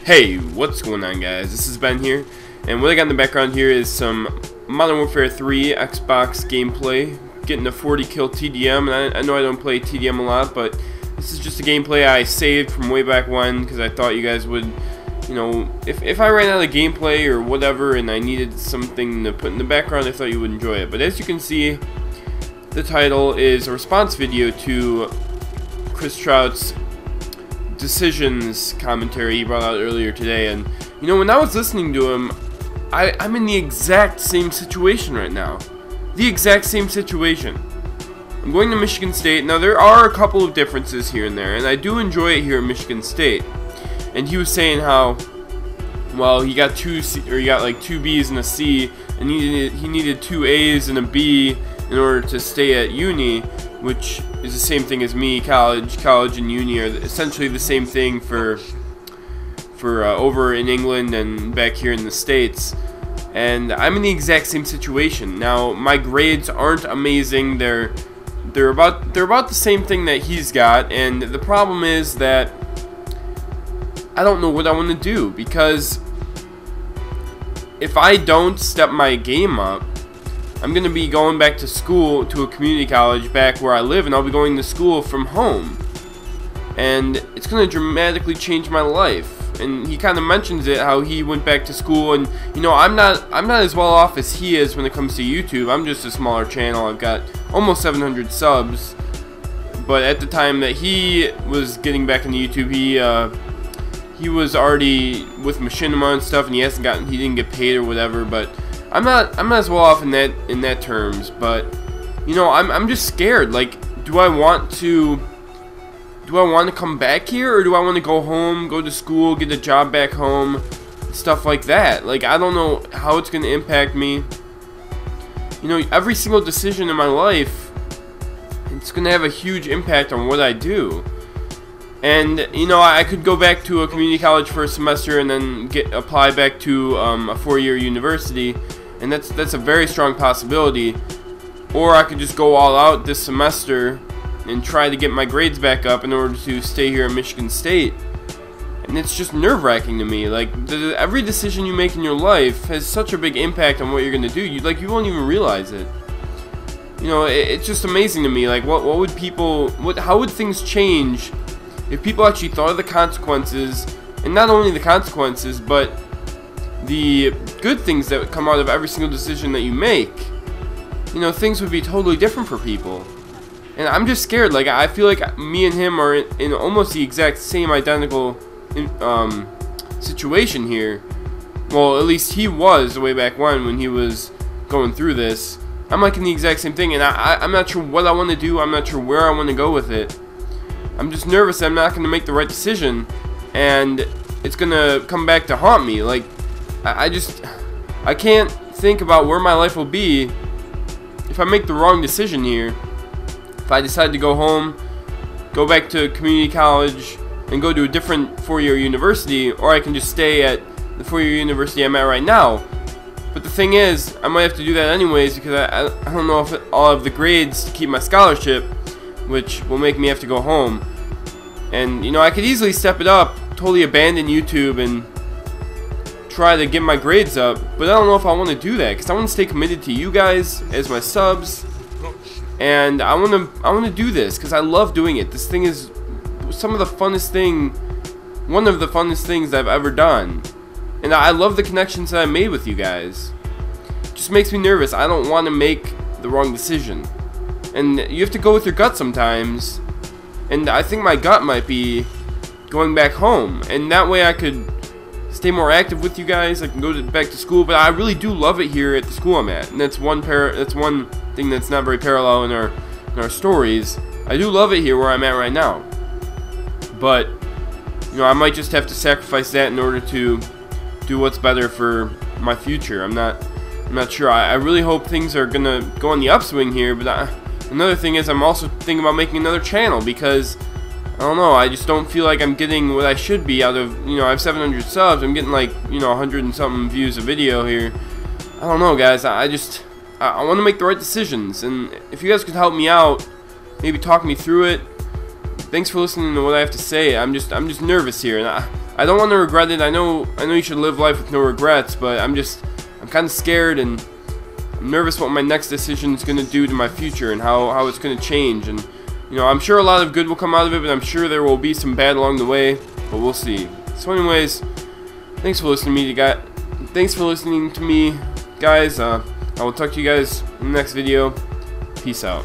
Hey, what's going on, guys? This is Ben here, and what I got in the background here is some Modern Warfare 3 Xbox gameplay, getting a 40 kill TDM. And I know I don't play TDM a lot, but this is just a gameplay I saved from way back when because I thought you guys would, you know, if I ran out of gameplay or whatever and I needed something to put in the background, I thought you would enjoy it. But as you can see, the title is a response video to Chris Trout's decisions commentary he brought out earlier today. And you know, when I was listening to him, I'm in the exact same situation right now. The exact same situation. I'm going to Michigan State. Now there are a couple of differences here and there, and I do enjoy it here at Michigan State. And he was saying how, well, he got like two B's and a C, and he needed two A's and a B in order to stay at uni, which is the same thing as me. College and uni are essentially the same thing for over in England and back here in the States. And I'm in the exact same situation. Now my grades aren't amazing. They're about the same thing that he's got, and the problem is that I don't know what I want to do, because if I don't step my game up, I'm going to be going back to school, to a community college back where I live, and I'll be going to school from home. And it's going to dramatically change my life. And he kind of mentions it, how he went back to school, and you know, I'm not as well off as he is when it comes to YouTube. I'm just a smaller channel. I've got almost 700 subs. But at the time that he was getting back into YouTube, he was already with Machinima and stuff, and he didn't get paid or whatever. But I'm not as well off in that terms. But you know, I'm just scared. Like, do I want to come back here, or do I want to go home, go to school, get a job back home, stuff like that? Like, I don't know how it's going to impact me. You know, every single decision in my life, it's going to have a huge impact on what I do. And you know, I could go back to a community college for a semester and then apply back to a four-year university, and that's a very strong possibility. Or I could just go all out this semester and try to get my grades back up in order to stay here at Michigan State. And it's just nerve-wracking to me. Like, every decision you make in your life has such a big impact on what you're gonna do. You won't even realize it. You know, it's just amazing to me. Like, how would things change if people actually thought of the consequences, and not only the consequences, but the good things that would come out of every single decision that you make? You know, things would be totally different for people. And I'm just scared. Like, I feel like me and him are in almost the exact same identical situation here. Well, at least he was way back when he was going through this. I'm like in the exact same thing, and I'm not sure what I want to do. I'm not sure where I want to go with it. I'm just nervous that I'm not going to make the right decision, and it's going to come back to haunt me. Like, I can't think about where my life will be if I make the wrong decision here. If I decide to go home, go back to community college, and go to a different four-year university, or I can just stay at the four-year university I'm at right now. But the thing is, I might have to do that anyways, because I don't know if I'll have the grades to keep my scholarship, which will make me have to go home. And you know, I could easily step it up, totally abandon YouTube, and try to get my grades up, but I don't know if I want to do that, because I want to stay committed to you guys as my subs. And I want to do this because I love doing it. This thing is one of the funnest things I've ever done. And I love the connections that I made with you guys. It just makes me nervous. I don't want to make the wrong decision. And you have to go with your gut sometimes. And I think my gut might be going back home. And that way I could stay more active with you guys. I can go back to school. But I really do love it here at the school I'm at. And that's one thing that's not very parallel in our stories. I do love it here where I'm at right now, but you know, I might just have to sacrifice that in order to do what's better for my future. I'm not sure. I really hope things are gonna go on the upswing here, but another thing is I'm also thinking about making another channel, because I don't know, I just don't feel like I'm getting what I should be out of, you know, I have 700 subs, I'm getting like, you know, 100 and something views a video here. I don't know, guys. I want to make the right decisions, and if you guys could help me out, maybe talk me through it. Thanks for listening to what I have to say. I'm just nervous here, and I don't want to regret it. I know you should live life with no regrets, but I'm kind of scared and I'm nervous what my next decision is going to do to my future and how it's going to change. And you know, I'm sure a lot of good will come out of it, but I'm sure there will be some bad along the way, but we'll see. So anyways, thanks for listening to me, guys. I will talk to you guys in the next video. Peace out.